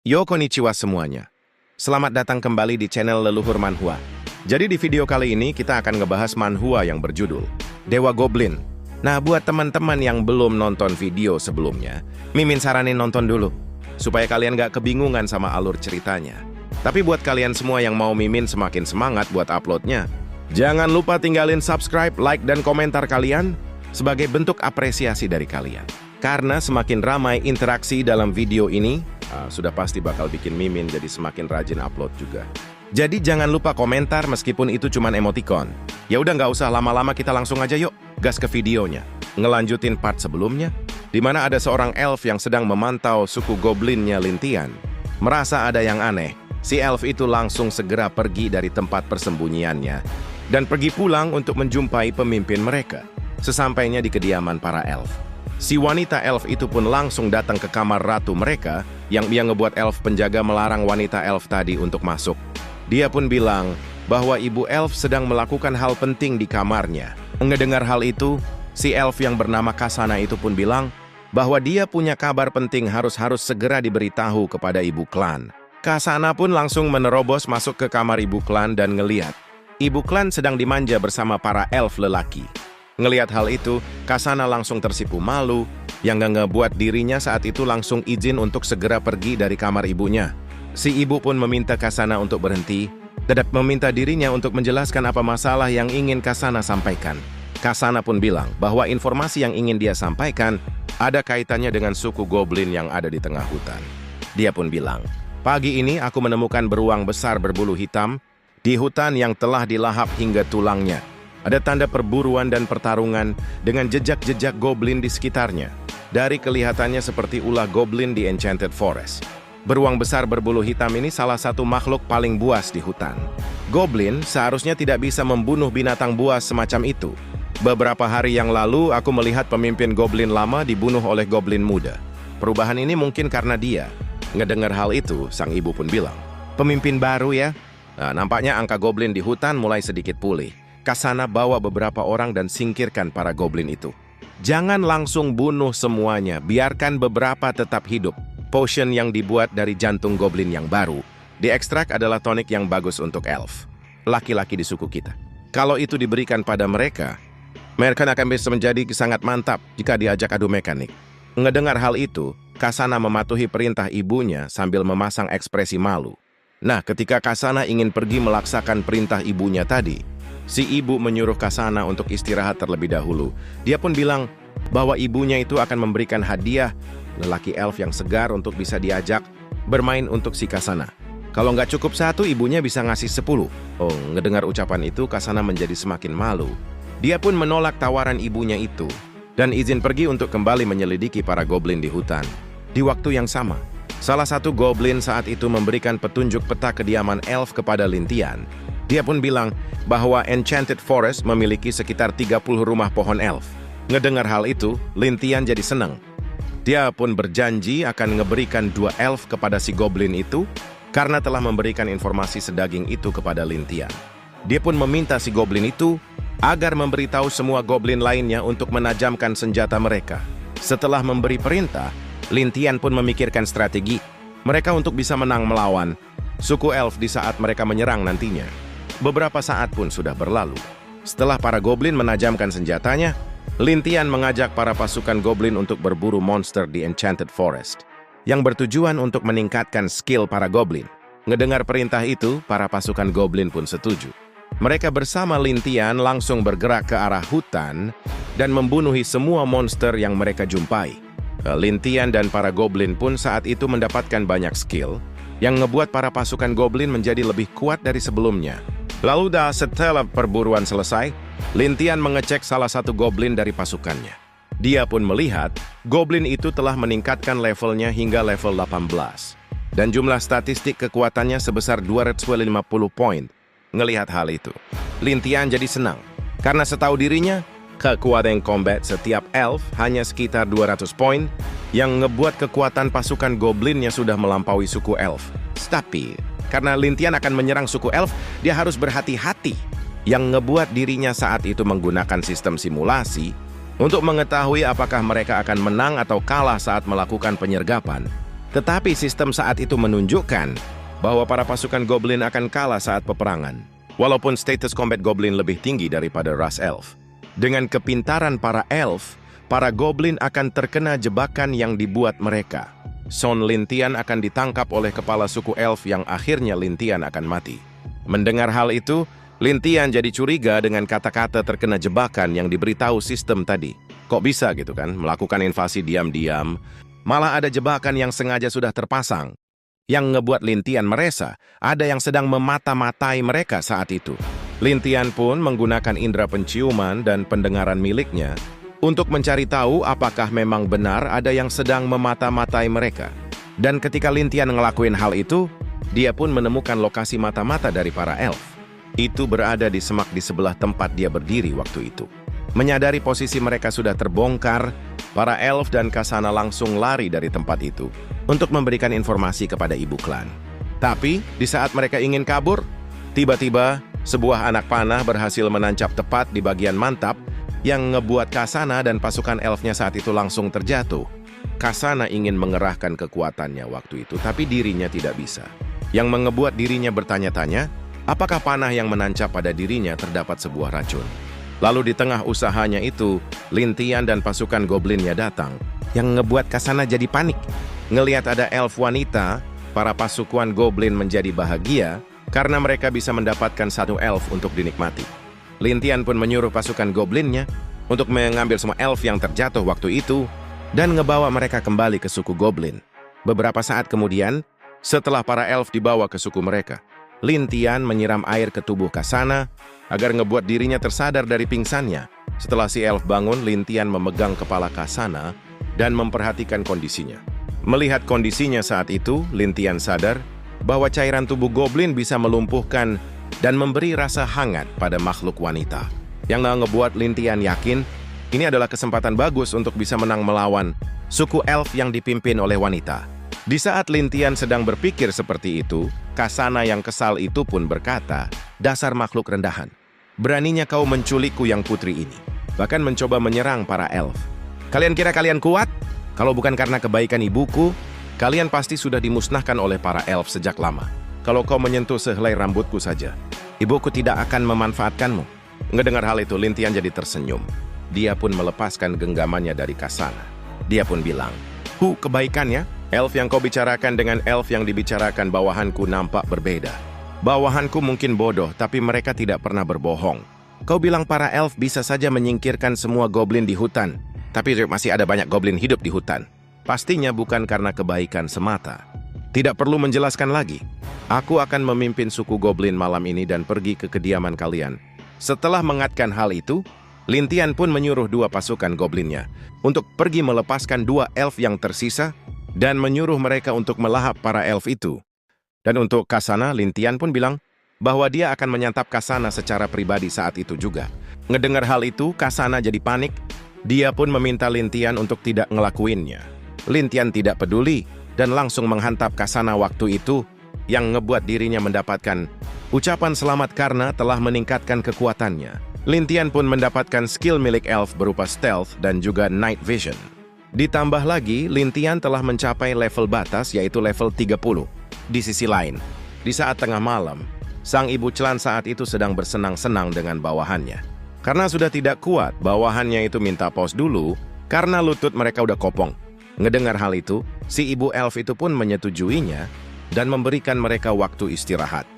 Yo konnichiwa semuanya. Selamat datang kembali di channel Leluhur Manhwa. Jadi di video kali ini kita akan ngebahas manhwa yang berjudul Dewa Goblin. Nah, buat teman-teman yang belum nonton video sebelumnya, Mimin saranin nonton dulu, supaya kalian gak kebingungan sama alur ceritanya. Tapi buat kalian semua yang mau Mimin semakin semangat buat uploadnya, jangan lupa tinggalin subscribe, like, dan komentar kalian sebagai bentuk apresiasi dari kalian. Karena semakin ramai interaksi dalam video ini, sudah pasti bakal bikin Mimin jadi semakin rajin upload juga. Jadi jangan lupa komentar meskipun itu cuman emoticon. Ya udah nggak usah lama-lama, kita langsung aja yuk gas ke videonya. Ngelanjutin part sebelumnya, di mana ada seorang elf yang sedang memantau suku goblinnya Lintian. Merasa ada yang aneh, si elf itu langsung segera pergi dari tempat persembunyiannya dan pergi pulang untuk menjumpai pemimpin mereka. Sesampainya di kediaman para elf, si wanita elf itu pun langsung datang ke kamar ratu mereka yang ngebuat elf penjaga melarang wanita elf tadi untuk masuk. Dia pun bilang bahwa ibu elf sedang melakukan hal penting di kamarnya. Ngedengar hal itu, si elf yang bernama Kasana itu pun bilang bahwa dia punya kabar penting harus segera diberitahu kepada ibu klan. Kasana pun langsung menerobos masuk ke kamar ibu klan dan ngeliat ibu klan sedang dimanja bersama para elf lelaki. Ngelihat hal itu, Kasana langsung tersipu malu, yang gak ngebuat dirinya saat itu langsung izin untuk segera pergi dari kamar ibunya. Si ibu pun meminta Kasana untuk berhenti, dan meminta dirinya untuk menjelaskan apa masalah yang ingin Kasana sampaikan. Kasana pun bilang bahwa informasi yang ingin dia sampaikan ada kaitannya dengan suku goblin yang ada di tengah hutan. Dia pun bilang, pagi ini aku menemukan beruang besar berbulu hitam di hutan yang telah dilahap hingga tulangnya. Ada tanda perburuan dan pertarungan dengan jejak-jejak goblin di sekitarnya. Dari kelihatannya seperti ulah goblin di Enchanted Forest. Beruang besar berbulu hitam ini salah satu makhluk paling buas di hutan. Goblin seharusnya tidak bisa membunuh binatang buas semacam itu. Beberapa hari yang lalu aku melihat pemimpin goblin lama dibunuh oleh goblin muda. Perubahan ini mungkin karena dia. Ngedengar hal itu, sang ibu pun bilang, pemimpin baru ya? Nah, nampaknya angka goblin di hutan mulai sedikit pulih. Kasana bawa beberapa orang dan singkirkan para goblin itu. Jangan langsung bunuh semuanya, biarkan beberapa tetap hidup. Potion yang dibuat dari jantung goblin yang baru diekstrak adalah tonik yang bagus untuk elf, laki-laki di suku kita. Kalau itu diberikan pada mereka, mereka akan bisa menjadi sangat mantap jika diajak adu mekanik. Ngedengar hal itu, Kasana mematuhi perintah ibunya sambil memasang ekspresi malu. Nah, ketika Kasana ingin pergi melaksanakan perintah ibunya tadi, si ibu menyuruh Kasana untuk istirahat terlebih dahulu. Dia pun bilang bahwa ibunya itu akan memberikan hadiah lelaki elf yang segar untuk bisa diajak bermain untuk si Kasana. Kalau nggak cukup satu, ibunya bisa ngasih 10. Oh, ngedengar ucapan itu, Kasana menjadi semakin malu. Dia pun menolak tawaran ibunya itu dan izin pergi untuk kembali menyelidiki para goblin di hutan. Di waktu yang sama, salah satu goblin saat itu memberikan petunjuk peta kediaman elf kepada Lintian. Dia pun bilang bahwa Enchanted Forest memiliki sekitar 30 rumah pohon elf. Ngedengar hal itu, Lintian jadi senang. Dia pun berjanji akan ngeberikan 2 elf kepada si goblin itu karena telah memberikan informasi sedaging itu kepada Lintian. Dia pun meminta si goblin itu agar memberitahu semua goblin lainnya untuk menajamkan senjata mereka. Setelah memberi perintah, Lintian pun memikirkan strategi mereka untuk bisa menang melawan suku elf di saat mereka menyerang nantinya. Beberapa saat pun sudah berlalu. Setelah para goblin menajamkan senjatanya, Lintian mengajak para pasukan goblin untuk berburu monster di Enchanted Forest, yang bertujuan untuk meningkatkan skill para goblin. Ngedengar perintah itu, para pasukan goblin pun setuju. Mereka bersama Lintian langsung bergerak ke arah hutan dan membunuhi semua monster yang mereka jumpai. Lintian dan para goblin pun saat itu mendapatkan banyak skill, yang ngebuat para pasukan goblin menjadi lebih kuat dari sebelumnya. Lalu setelah perburuan selesai, Lintian mengecek salah satu goblin dari pasukannya. Dia pun melihat goblin itu telah meningkatkan levelnya hingga level 18. Dan jumlah statistik kekuatannya sebesar 250 poin. Ngelihat hal itu, Lintian jadi senang. Karena setahu dirinya, kekuatan combat setiap elf hanya sekitar 200 poin, yang ngebuat kekuatan pasukan goblinnya sudah melampaui suku elf. Tapi karena Lintian akan menyerang suku elf, dia harus berhati-hati. Yang ngebuat dirinya saat itu menggunakan sistem simulasi untuk mengetahui apakah mereka akan menang atau kalah saat melakukan penyergapan. Tetapi sistem saat itu menunjukkan bahwa para pasukan Goblin akan kalah saat peperangan, walaupun status combat Goblin lebih tinggi daripada ras Elf. Dengan kepintaran para Elf, para Goblin akan terkena jebakan yang dibuat mereka. Son Lintian akan ditangkap oleh kepala suku Elf yang akhirnya Lintian akan mati. Mendengar hal itu, Lintian jadi curiga dengan kata-kata terkena jebakan yang diberitahu sistem tadi. Kok bisa gitu kan, melakukan invasi diam-diam, malah ada jebakan yang sengaja sudah terpasang. Yang ngebuat Lintian merasa ada yang sedang memata-matai mereka saat itu. Lintian pun menggunakan indera penciuman dan pendengaran miliknya untuk mencari tahu apakah memang benar ada yang sedang memata-matai mereka. Dan ketika Lintian ngelakuin hal itu, dia pun menemukan lokasi mata-mata dari para Elf. Itu berada di semak di sebelah tempat dia berdiri waktu itu. Menyadari posisi mereka sudah terbongkar, para Elf dan Kasana langsung lari dari tempat itu untuk memberikan informasi kepada ibu klan. Tapi, di saat mereka ingin kabur, tiba-tiba sebuah anak panah berhasil menancap tepat di bagian mantap yang ngebuat Kasana dan pasukan Elfnya saat itu langsung terjatuh. Kasana ingin mengerahkan kekuatannya waktu itu, tapi dirinya tidak bisa. Yang mengebuat dirinya bertanya-tanya, apakah panah yang menancap pada dirinya terdapat sebuah racun. Lalu di tengah usahanya itu, Lintian dan pasukan Goblinnya datang, yang ngebuat Kasana jadi panik. Ngelihat ada Elf wanita, para pasukan Goblin menjadi bahagia karena mereka bisa mendapatkan satu Elf untuk dinikmati. Lintian pun menyuruh pasukan Goblinnya untuk mengambil semua Elf yang terjatuh waktu itu dan ngebawa mereka kembali ke suku Goblin. Beberapa saat kemudian, setelah para Elf dibawa ke suku mereka, Lintian menyiram air ke tubuh Kasana agar ngebuat dirinya tersadar dari pingsannya. Setelah si Elf bangun, Lintian memegang kepala Kasana dan memperhatikan kondisinya. Melihat kondisinya saat itu, Lintian sadar bahwa cairan tubuh Goblin bisa melumpuhkan dan memberi rasa hangat pada makhluk wanita. Yang ngebuat Lintian yakin ini adalah kesempatan bagus untuk bisa menang melawan suku Elf yang dipimpin oleh wanita. Di saat Lintian sedang berpikir seperti itu, Kasana yang kesal itu pun berkata, "Dasar makhluk rendahan, beraninya kau menculikku yang putri ini, bahkan mencoba menyerang para Elf. Kalian kira kalian kuat? Kalau bukan karena kebaikan ibuku, kalian pasti sudah dimusnahkan oleh para Elf sejak lama. Kalau kau menyentuh sehelai rambutku saja, ibuku tidak akan memanfaatkanmu." Ngedengar hal itu, Lintian jadi tersenyum. Dia pun melepaskan genggamannya dari Kasana. Dia pun bilang, kebaikannya? Elf yang kau bicarakan dengan Elf yang dibicarakan bawahanku nampak berbeda. Bawahanku mungkin bodoh, tapi mereka tidak pernah berbohong. Kau bilang para Elf bisa saja menyingkirkan semua Goblin di hutan, tapi masih ada banyak Goblin hidup di hutan. Pastinya bukan karena kebaikan semata. Tidak perlu menjelaskan lagi. Aku akan memimpin suku Goblin malam ini dan pergi ke kediaman kalian. Setelah mengatkan hal itu, Lintian pun menyuruh dua pasukan Goblinnya untuk pergi melepaskan dua Elf yang tersisa dan menyuruh mereka untuk melahap para Elf itu. Dan untuk Kasana, Lintian pun bilang bahwa dia akan menyantap Kasana secara pribadi saat itu juga. Ngedengar hal itu, Kasana jadi panik. Dia pun meminta Lintian untuk tidak ngelakuinnya. Lintian tidak peduli dan langsung menghantam Kasana waktu itu, yang ngebuat dirinya mendapatkan ucapan selamat karena telah meningkatkan kekuatannya. Lintian pun mendapatkan skill milik Elf berupa Stealth dan juga Night Vision. Ditambah lagi, Lintian telah mencapai level batas yaitu level 30. Di sisi lain, di saat tengah malam, sang ibu Clan saat itu sedang bersenang-senang dengan bawahannya. Karena sudah tidak kuat, bawahannya itu minta pause dulu karena lutut mereka udah kopong. Ngedengar hal itu, si ibu Elf itu pun menyetujuinya dan memberikan mereka waktu istirahat.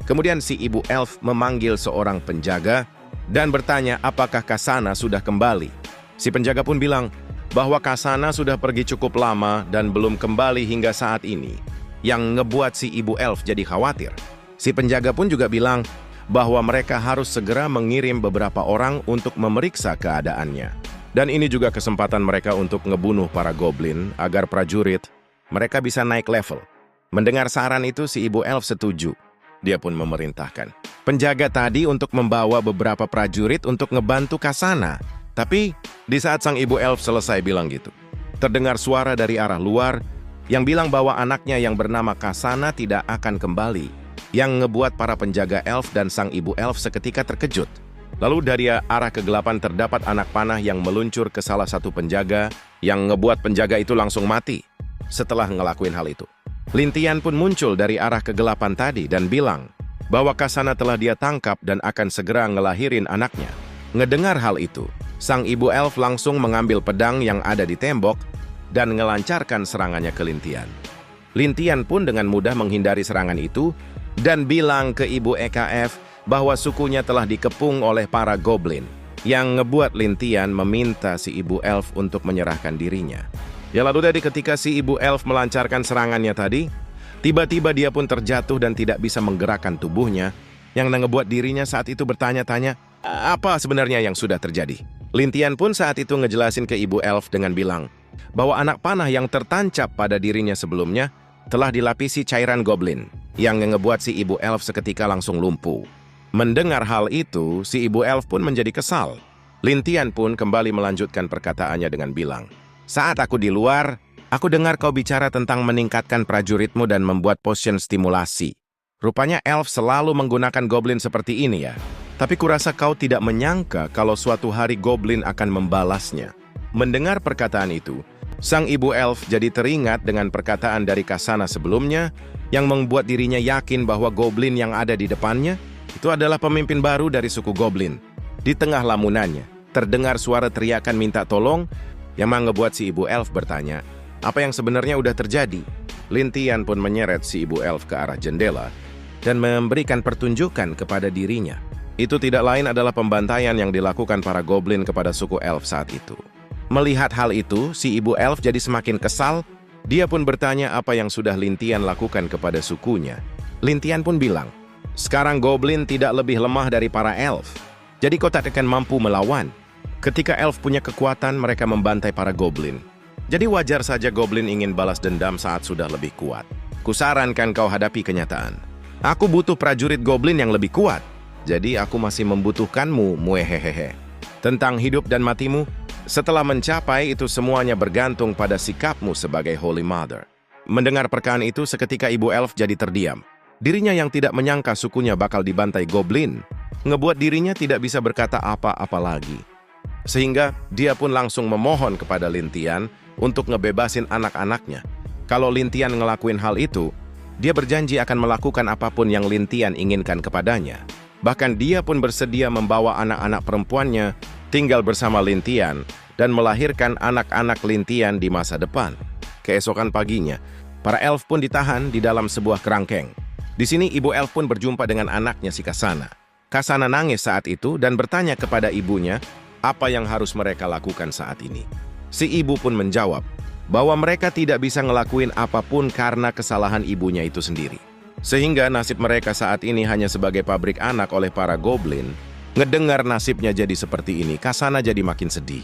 Kemudian si ibu Elf memanggil seorang penjaga dan bertanya apakah Kasana sudah kembali. Si penjaga pun bilang bahwa Kasana sudah pergi cukup lama dan belum kembali hingga saat ini, yang ngebuat si ibu Elf jadi khawatir. Si penjaga pun juga bilang bahwa mereka harus segera mengirim beberapa orang untuk memeriksa keadaannya. Dan ini juga kesempatan mereka untuk ngebunuh para Goblin agar prajurit mereka bisa naik level. Mendengar saran itu, si ibu Elf setuju. Dia pun memerintahkan penjaga tadi untuk membawa beberapa prajurit untuk ngebantu Kasana. Tapi di saat sang ibu Elf selesai bilang gitu, terdengar suara dari arah luar yang bilang bahwa anaknya yang bernama Kasana tidak akan kembali, yang ngebuat para penjaga Elf dan sang ibu Elf seketika terkejut. Lalu dari arah kegelapan terdapat anak panah yang meluncur ke salah satu penjaga, yang ngebuat penjaga itu langsung mati. setelah ngelakuin hal itu. Lintian pun muncul dari arah kegelapan tadi dan bilang bahwa Kasana telah dia tangkap dan akan segera ngelahirin anaknya. Ngedengar hal itu, sang ibu elf langsung mengambil pedang yang ada di tembok dan ngelancarkan serangannya ke Lintian. Lintian pun dengan mudah menghindari serangan itu dan bilang ke ibu EKF bahwa sukunya telah dikepung oleh para goblin, yang ngebuat Lintian meminta si ibu elf untuk menyerahkan dirinya. Ya lalu tadi ketika si ibu elf melancarkan serangannya tadi, tiba-tiba dia pun terjatuh dan tidak bisa menggerakkan tubuhnya, yang ngebuat dirinya saat itu bertanya-tanya, apa sebenarnya yang sudah terjadi? Lintian pun saat itu ngejelasin ke ibu elf dengan bilang bahwa anak panah yang tertancap pada dirinya sebelumnya telah dilapisi cairan goblin, yang ngebuat si ibu elf seketika langsung lumpuh. Mendengar hal itu, si ibu elf pun menjadi kesal. Lintian pun kembali melanjutkan perkataannya dengan bilang, saat aku di luar, aku dengar kau bicara tentang meningkatkan prajuritmu dan membuat potion stimulasi. Rupanya elf selalu menggunakan goblin seperti ini ya. Tapi kurasa kau tidak menyangka kalau suatu hari goblin akan membalasnya. Mendengar perkataan itu, sang ibu elf jadi teringat dengan perkataan dari Kasana sebelumnya yang membuat dirinya yakin bahwa goblin yang ada di depannya itu adalah pemimpin baru dari suku goblin. Di tengah lamunannya, terdengar suara teriakan minta tolong yang ngebuat si ibu elf bertanya, apa yang sebenarnya udah terjadi? Lintian pun menyeret si ibu elf ke arah jendela dan memberikan pertunjukan kepada dirinya. Itu tidak lain adalah pembantaian yang dilakukan para goblin kepada suku elf saat itu. Melihat hal itu, si ibu elf jadi semakin kesal. Dia pun bertanya apa yang sudah Lintian lakukan kepada sukunya. Lintian pun bilang, sekarang goblin tidak lebih lemah dari para elf. Jadi kau tak akan mampu melawan. Ketika elf punya kekuatan, mereka membantai para goblin. Jadi wajar saja goblin ingin balas dendam saat sudah lebih kuat. Kusarankan kau hadapi kenyataan. Aku butuh prajurit goblin yang lebih kuat. Jadi aku masih membutuhkanmu, muehehehe. Tentang hidup dan matimu, setelah mencapai itu semuanya bergantung pada sikapmu sebagai Holy Mother. Mendengar perkataan itu, seketika ibu elf jadi terdiam. Dirinya yang tidak menyangka sukunya bakal dibantai goblin, ngebuat dirinya tidak bisa berkata apa-apa lagi. Sehingga dia pun langsung memohon kepada Lintian untuk ngebebasin anak-anaknya. Kalau Lintian ngelakuin hal itu, dia berjanji akan melakukan apapun yang Lintian inginkan kepadanya. Bahkan dia pun bersedia membawa anak-anak perempuannya tinggal bersama Lintian dan melahirkan anak-anak Lintian di masa depan. Keesokan paginya, para elf pun ditahan di dalam sebuah kerangkeng. Di sini ibu elf pun berjumpa dengan anaknya si Kasana. Kasana nangis saat itu dan bertanya kepada ibunya apa yang harus mereka lakukan saat ini. Si ibu pun menjawab bahwa mereka tidak bisa ngelakuin apapun karena kesalahan ibunya itu sendiri. Sehingga nasib mereka saat ini hanya sebagai pabrik anak oleh para goblin. Ngedengar nasibnya jadi seperti ini, Kasana jadi makin sedih.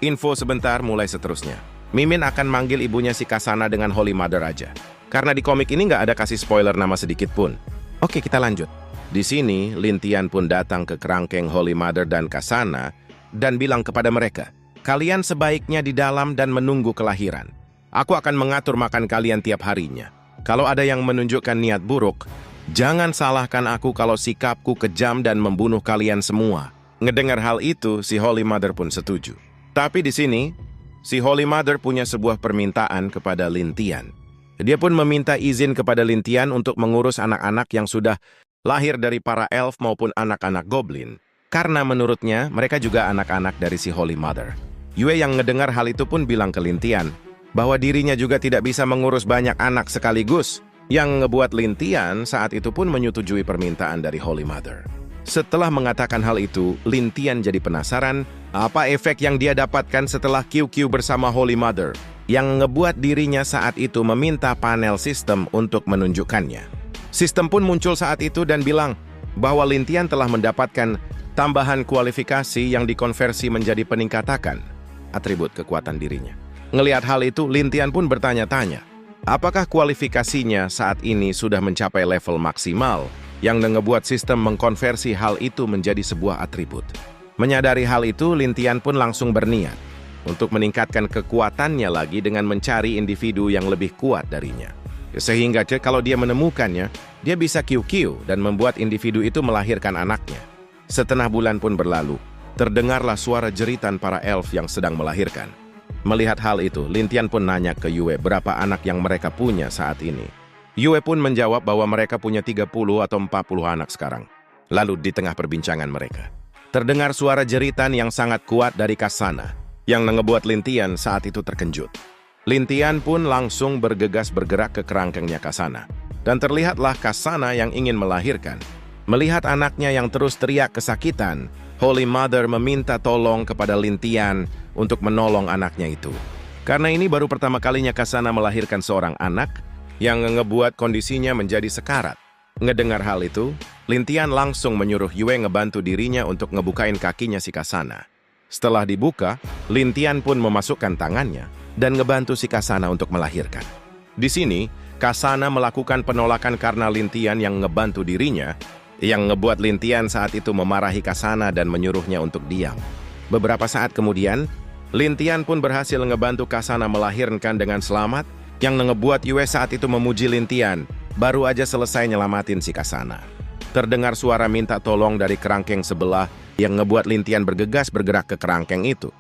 Info sebentar mulai seterusnya. Mimin akan manggil ibunya si Kasana dengan Holy Mother aja. Karena di komik ini nggak ada kasih spoiler nama sedikit pun. Oke, kita lanjut. Di sini, Lintian pun datang ke kerangkeng Holy Mother dan Kasana dan bilang kepada mereka, kalian sebaiknya di dalam dan menunggu kelahiran. Aku akan mengatur makan kalian tiap harinya. Kalau ada yang menunjukkan niat buruk, jangan salahkan aku kalau sikapku kejam dan membunuh kalian semua. Ngedengar hal itu, si Holy Mother pun setuju. Tapi di sini, si Holy Mother punya sebuah permintaan kepada Lintian. Dia pun meminta izin kepada Lintian untuk mengurus anak-anak yang sudah lahir dari para elf maupun anak-anak goblin. Karena menurutnya, mereka juga anak-anak dari si Holy Mother. Yue yang ngedengar hal itu pun bilang ke Lintian bahwa dirinya juga tidak bisa mengurus banyak anak sekaligus. Yang ngebuat Lintian saat itu pun menyetujui permintaan dari Holy Mother. Setelah mengatakan hal itu, Lintian jadi penasaran apa efek yang dia dapatkan setelah QQ bersama Holy Mother, yang ngebuat dirinya saat itu meminta panel sistem untuk menunjukkannya. Sistem pun muncul saat itu dan bilang bahwa Lintian telah mendapatkan tambahan kualifikasi yang dikonversi menjadi peningkatan atribut kekuatan dirinya. Ngelihat hal itu, Lintian pun bertanya-tanya, apakah kualifikasinya saat ini sudah mencapai level maksimal yang ngebuat sistem mengkonversi hal itu menjadi sebuah atribut. Menyadari hal itu, Lintian pun langsung berniat untuk meningkatkan kekuatannya lagi dengan mencari individu yang lebih kuat darinya. Sehingga kalau dia menemukannya, dia bisa QQ dan membuat individu itu melahirkan anaknya. Setengah bulan pun berlalu, terdengarlah suara jeritan para elf yang sedang melahirkan. Melihat hal itu, Lintian pun nanya ke Yue berapa anak yang mereka punya saat ini. Yue pun menjawab bahwa mereka punya 30 atau 40 anak sekarang. Lalu di tengah perbincangan mereka, terdengar suara jeritan yang sangat kuat dari Kasana, yang ngebuat Lintian saat itu terkejut. Lintian pun langsung bergegas bergerak ke kerangkengnya Kasana. Dan terlihatlah Kasana yang ingin melahirkan. Melihat anaknya yang terus teriak kesakitan, Holy Mother meminta tolong kepada Lintian untuk menolong anaknya itu. Karena ini baru pertama kalinya Kasana melahirkan seorang anak yang ngebuat kondisinya menjadi sekarat. Ngedengar hal itu, Lintian langsung menyuruh Yue ngebantu dirinya untuk ngebukain kakinya si Kasana. Setelah dibuka, Lintian pun memasukkan tangannya dan ngebantu si Kasana untuk melahirkan. Di sini, Kasana melakukan penolakan karena Lintian yang ngebantu dirinya, yang ngebuat Lintian saat itu memarahi Kasana dan menyuruhnya untuk diam. Beberapa saat kemudian, Lintian pun berhasil ngebantu Kasana melahirkan dengan selamat, yang ngebuat Yue saat itu memuji Lintian, baru aja selesai nyelamatin si Kasana. Terdengar suara minta tolong dari kerangkeng sebelah, yang ngebuat Lintian bergegas bergerak ke kerangkeng itu.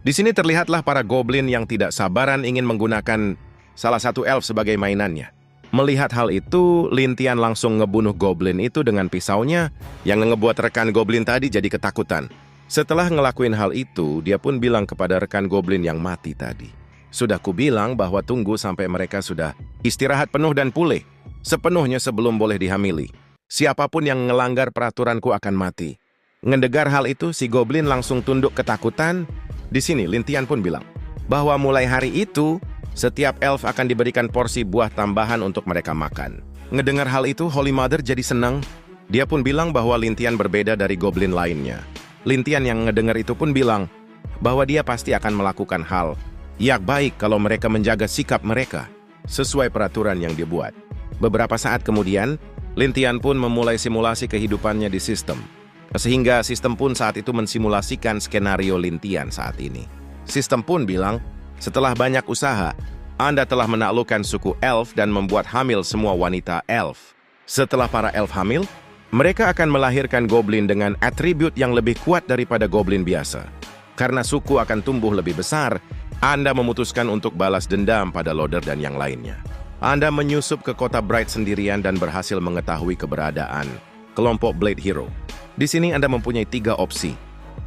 Di sini terlihatlah para goblin yang tidak sabaran ingin menggunakan salah satu elf sebagai mainannya. Melihat hal itu, Lintian langsung ngebunuh goblin itu dengan pisaunya, yang ngebuat rekan goblin tadi jadi ketakutan. Setelah ngelakuin hal itu, dia pun bilang kepada rekan goblin yang mati tadi, "Sudah kubilang bahwa tunggu sampai mereka sudah istirahat penuh dan pulih, sepenuhnya sebelum boleh dihamili. Siapapun yang ngelanggar peraturanku akan mati." Ngedengar hal itu, si goblin langsung tunduk ketakutan. Di sini, Lintian pun bilang bahwa mulai hari itu, setiap elf akan diberikan porsi buah tambahan untuk mereka makan. Ngedengar hal itu, Holy Mother jadi senang. Dia pun bilang bahwa Lintian berbeda dari goblin lainnya. Lintian yang ngedengar itu pun bilang bahwa dia pasti akan melakukan hal yang baik kalau mereka menjaga sikap mereka sesuai peraturan yang dibuat. Beberapa saat kemudian, Lintian pun memulai simulasi kehidupannya di sistem. Sehingga sistem pun saat itu mensimulasikan skenario Lintian saat ini. Sistem pun bilang, setelah banyak usaha, Anda telah menaklukkan suku elf dan membuat hamil semua wanita elf. Setelah para elf hamil, mereka akan melahirkan goblin dengan atribut yang lebih kuat daripada goblin biasa. Karena suku akan tumbuh lebih besar, Anda memutuskan untuk balas dendam pada Loader dan yang lainnya. Anda menyusup ke kota Bright sendirian dan berhasil mengetahui keberadaan kelompok Blade Hero. Di sini Anda mempunyai 3 opsi.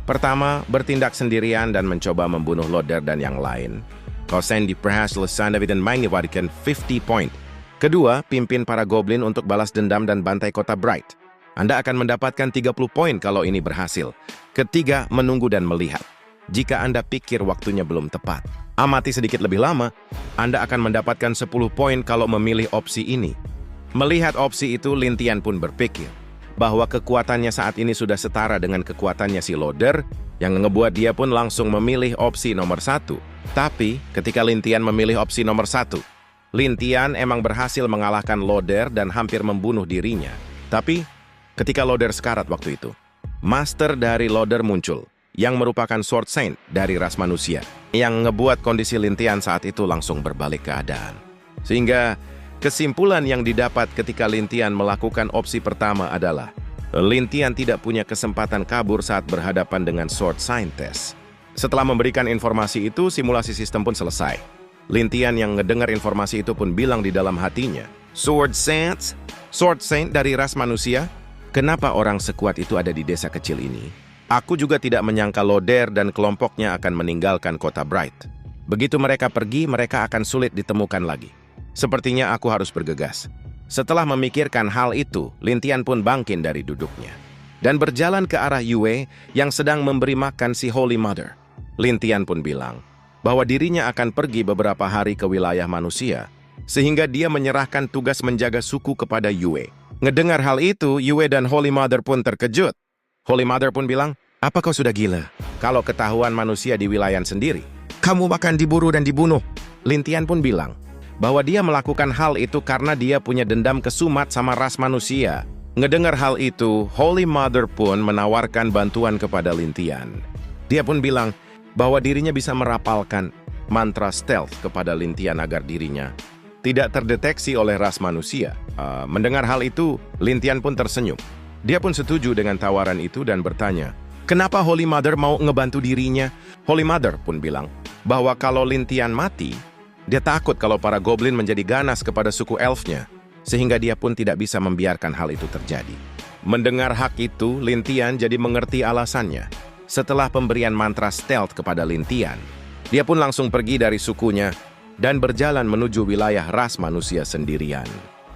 Pertama, bertindak sendirian dan mencoba membunuh Loader dan yang lain. Kausen diperhasil Anda dan mainkan 50 point. Kedua, pimpin para goblin untuk balas dendam dan bantai kota Bright. Anda akan mendapatkan 30 poin kalau ini berhasil. Ketiga, menunggu dan melihat. Jika Anda pikir waktunya belum tepat, amati sedikit lebih lama, Anda akan mendapatkan 10 poin kalau memilih opsi ini. Melihat opsi itu, Lintian pun berpikir bahwa kekuatannya saat ini sudah setara dengan kekuatannya si Loader, yang ngebuat dia pun langsung memilih opsi nomor 1. Tapi, ketika Lintian memilih opsi nomor 1, Lintian emang berhasil mengalahkan Loader dan hampir membunuh dirinya. Tapi, ketika Loader sekarat waktu itu, master dari Loader muncul, yang merupakan Sword Saint dari ras manusia, yang ngebuat kondisi Lintian saat itu langsung berbalik keadaan. Sehingga, kesimpulan yang didapat ketika Lintian melakukan opsi pertama adalah Lintian tidak punya kesempatan kabur saat berhadapan dengan Sword Scientist. Setelah memberikan informasi itu, simulasi sistem pun selesai. Lintian yang ngedengar informasi itu pun bilang di dalam hatinya, Sword Saint dari ras manusia? Kenapa orang sekuat itu ada di desa kecil ini? Aku juga tidak menyangka Loader dan kelompoknya akan meninggalkan kota Bright. Begitu mereka pergi, mereka akan sulit ditemukan lagi. Sepertinya aku harus bergegas. Setelah memikirkan hal itu, Lintian pun bangkit dari duduknya dan berjalan ke arah Yue yang sedang memberi makan si Holy Mother. Lintian pun bilang bahwa dirinya akan pergi beberapa hari ke wilayah manusia, sehingga dia menyerahkan tugas menjaga suku kepada Yue. Ngedengar hal itu, Yue dan Holy Mother pun terkejut. Holy Mother pun bilang, "Apa kau sudah gila? Kalau ketahuan manusia di wilayah sendiri, kamu akan diburu dan dibunuh." Lintian pun bilang bahwa dia melakukan hal itu karena dia punya dendam kesumat sama ras manusia. Ngedengar hal itu, Holy Mother pun menawarkan bantuan kepada Lintian. Dia pun bilang bahwa dirinya bisa merapalkan mantra stealth kepada Lintian agar dirinya tidak terdeteksi oleh ras manusia. Mendengar hal itu, Lintian pun tersenyum. Dia pun setuju dengan tawaran itu dan bertanya, kenapa Holy Mother mau ngebantu dirinya? Holy Mother pun bilang bahwa kalau Lin Tian mati, dia takut kalau para goblin menjadi ganas kepada suku elfnya, sehingga dia pun tidak bisa membiarkan hal itu terjadi. Mendengar hak itu, Lin Tian jadi mengerti alasannya. Setelah pemberian mantra stealth kepada Lin Tian, dia pun langsung pergi dari sukunya dan berjalan menuju wilayah ras manusia sendirian.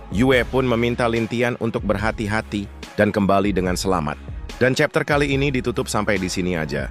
Yue pun meminta Lin Tian untuk berhati-hati dan kembali dengan selamat. Dan chapter kali ini ditutup sampai di sini aja.